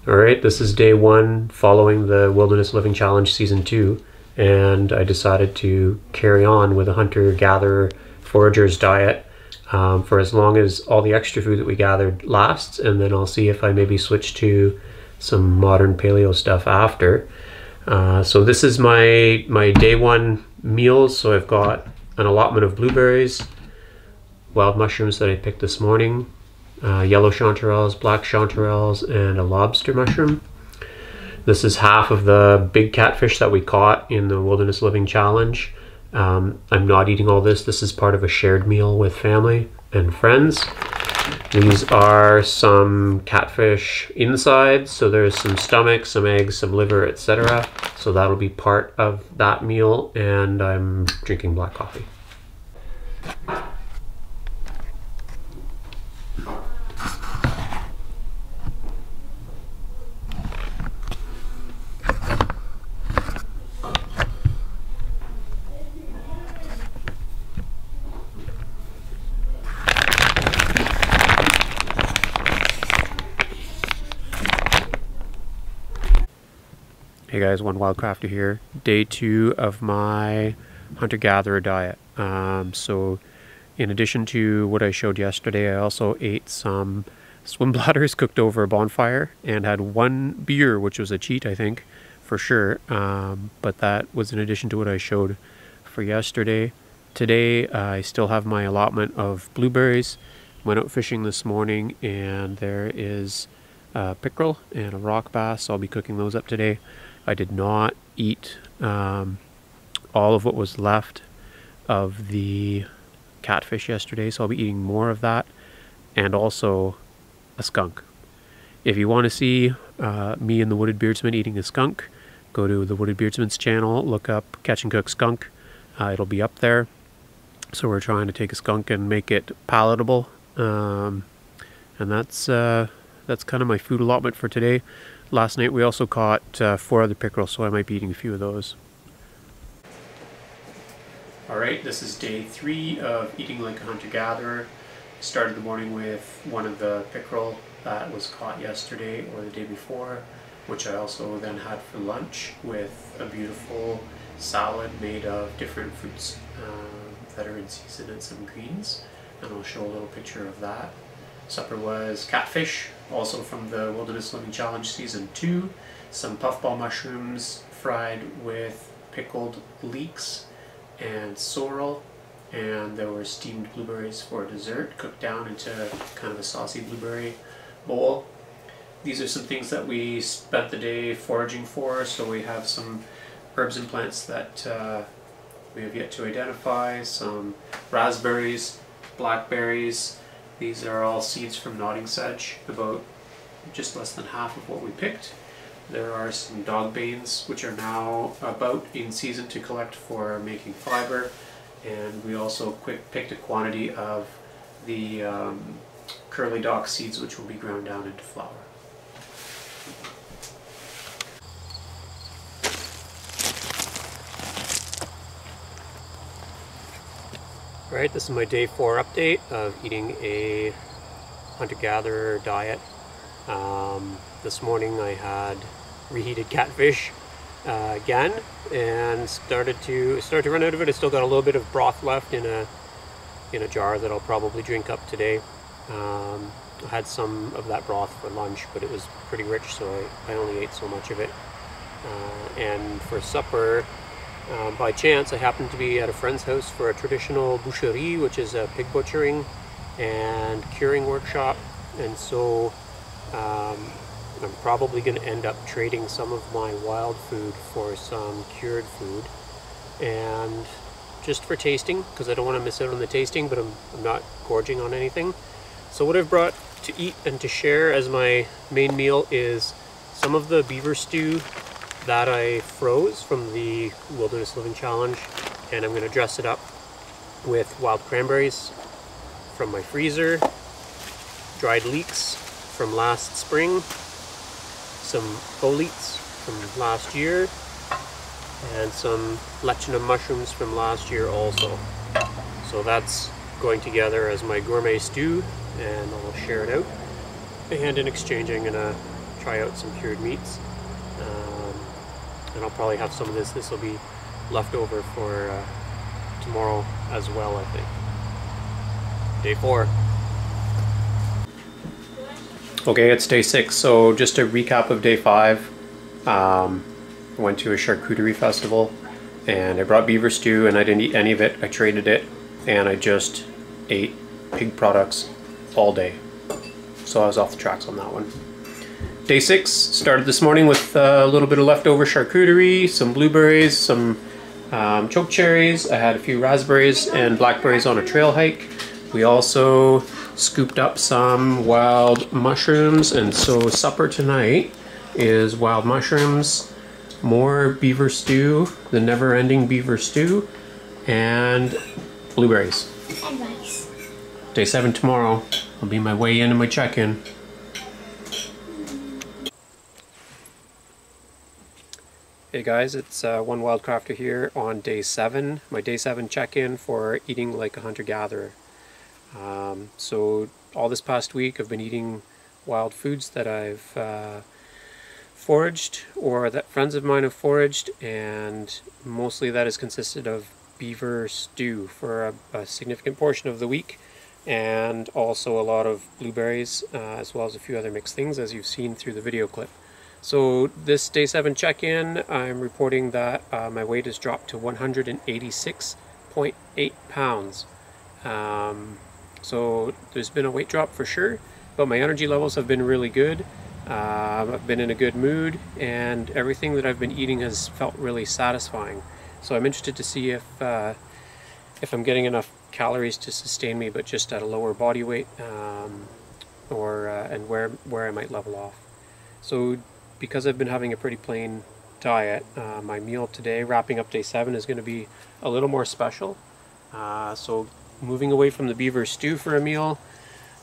Alright, this is day one following the Wilderness Living Challenge Season 2, and I decided to carry on with a hunter-gatherer forager's diet for as long as all the extra food that we gathered lasts, and then I'll see if I maybe switch to some modern paleo stuff after. So this is my day one meals. So I've got an allotment of blueberries, wild mushrooms that I picked this morning, yellow chanterelles, black chanterelles, and a lobster mushroom. This is half of the big catfish that we caught in the Wilderness Living Challenge. I'm not eating all this. This is part of a shared meal with family and friends. These are some catfish insides, so there's some stomach, some eggs, some liver, etc. So that'll be part of that meal, and I'm drinking black coffee. Hey guys, One Wildcrafter here. Day 2 of my hunter-gatherer diet. So in addition to what I showed yesterday, I also ate some swim bladders cooked over a bonfire and had one beer, which was a cheat, I think, for sure. But that was in addition to what I showed for yesterday. Today, I still have my allotment of blueberries. Went out fishing this morning, and there is a pickerel and a rock bass. So I'll be cooking those up today. I did not eat all of what was left of the catfish yesterday, so I'll be eating more of that, and also a skunk. If you want to see me and the Wooded Beardsman eating a skunk, go to the Wooded Beardsman's channel, look up Catch and Cook Skunk. It'll be up there. So we're trying to take a skunk and make it palatable, and that's kind of my food allotment for today. Last night we also caught 4 other pickerel, so I might be eating a few of those. Alright, this is day 3 of eating like a hunter-gatherer. Started the morning with one of the pickerel that was caught yesterday or the day before, which I also then had for lunch with a beautiful salad made of different fruits that are in season and some greens, and I'll show a little picture of that. Supper was catfish, also from the Wilderness Living Challenge Season 2, some puffball mushrooms fried with pickled leeks and sorrel, and there were steamed blueberries for dessert, cooked down into kind of a saucy blueberry bowl. These are some things that we spent the day foraging for, so we have some herbs and plants that we have yet to identify, some raspberries, blackberries. These are all seeds from nodding sedge, about just less than half of what we picked. There are some dog banes, which are now about in season to collect for making fiber, and we also picked a quantity of the curly dock seeds, which will be ground down into flour. Alright, this is my day 4 update of eating a hunter-gatherer diet. This morning I had reheated catfish again, and started to run out of it. I still got a little bit of broth left in a jar that I'll probably drink up today. I had some of that broth for lunch, but it was pretty rich, so I only ate so much of it. And for supper, by chance, I happened to be at a friend's house for a traditional boucherie, which is a pig butchering and curing workshop, and so I'm probably going to end up trading some of my wild food for some cured food, and just for tasting, because I don't want to miss out on the tasting, but I'm not gorging on anything. So what I've brought to eat and to share as my main meal is some of the beaver stew that I froze from the Wilderness Living Challenge, and I'm going to dress it up with wild cranberries from my freezer, dried leeks from last spring, some boletes from last year, and some lechina mushrooms from last year also. So that's going together as my gourmet stew, and I'll share it out. And in exchange, I'm going to try out some cured meats. And I'll probably have some of this. This will be left over for tomorrow as well, I think. Day 4. Okay, it's day 6. So just a recap of day 5. I went to a charcuterie festival and I brought beaver stew, and I didn't eat any of it. I traded it, and I just ate pig products all day. So I was off the tracks on that one. Day 6 started this morning with a little bit of leftover charcuterie, some blueberries, some choke cherries. I had a few raspberries and blackberries on a trail hike. We also scooped up some wild mushrooms, and so supper tonight is wild mushrooms, more beaver stew, the never-ending beaver stew, and blueberries. And rice. Day 7 tomorrow will be my weigh-in and my check-in. Hey guys, it's One Wild Crafter here on day 7, my day 7 check-in for eating like a hunter-gatherer. So all this past week I've been eating wild foods that I've foraged, or that friends of mine have foraged, and mostly that has consisted of beaver stew for a significant portion of the week, and also a lot of blueberries, as well as a few other mixed things, as you've seen through the video clip. So this day 7 check-in, I'm reporting that my weight has dropped to 186.8 pounds. So there's been a weight drop for sure, but my energy levels have been really good. I've been in a good mood, and everything that I've been eating has felt really satisfying. So I'm interested to see if I'm getting enough calories to sustain me, but just at a lower body weight, and where I might level off. So because I've been having a pretty plain diet, my meal today, wrapping up day 7, is going to be a little more special. So moving away from the beaver stew for a meal,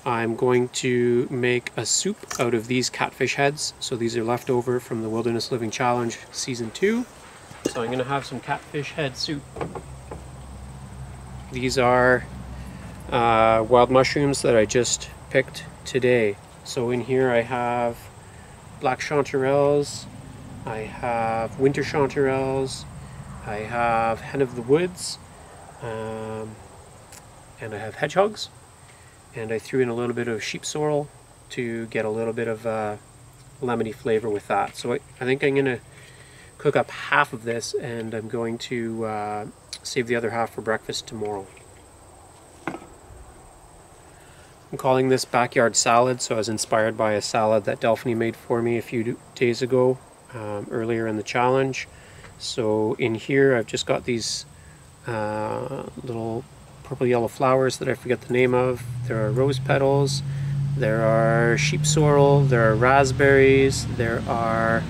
I'm going to make a soup out of these catfish heads. So these are left over from the Wilderness Living Challenge Season 2. So I'm going to have some catfish head soup. These are wild mushrooms that I just picked today. So in here I have black chanterelles, I have winter chanterelles, I have hen of the woods, and I have hedgehogs. And I threw in a little bit of sheep sorrel to get a little bit of lemony flavor with that. So I think I'm going to cook up half of this, and I'm going to save the other half for breakfast tomorrow. I'm calling this backyard salad, so I was inspired by a salad that Delphine made for me a few days ago, earlier in the challenge. So in here I've just got these little purple yellow flowers that I forget the name of. There are rose petals, there are sheep sorrel, there are raspberries, there are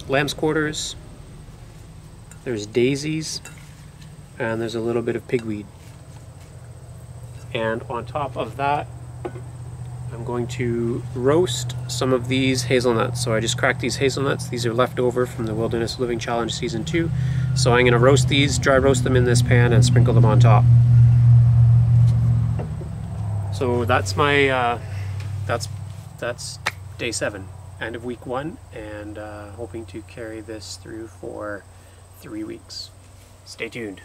lamb's quarters, there's daisies, and there's a little bit of pigweed. And on top of that, I'm going to roast some of these hazelnuts. So I just cracked these hazelnuts. These are left over from the Wilderness Living Challenge Season 2. So I'm going to roast these, dry roast them in this pan, and sprinkle them on top. So that's my that's day 7, end of week 1, and hoping to carry this through for 3 weeks. Stay tuned.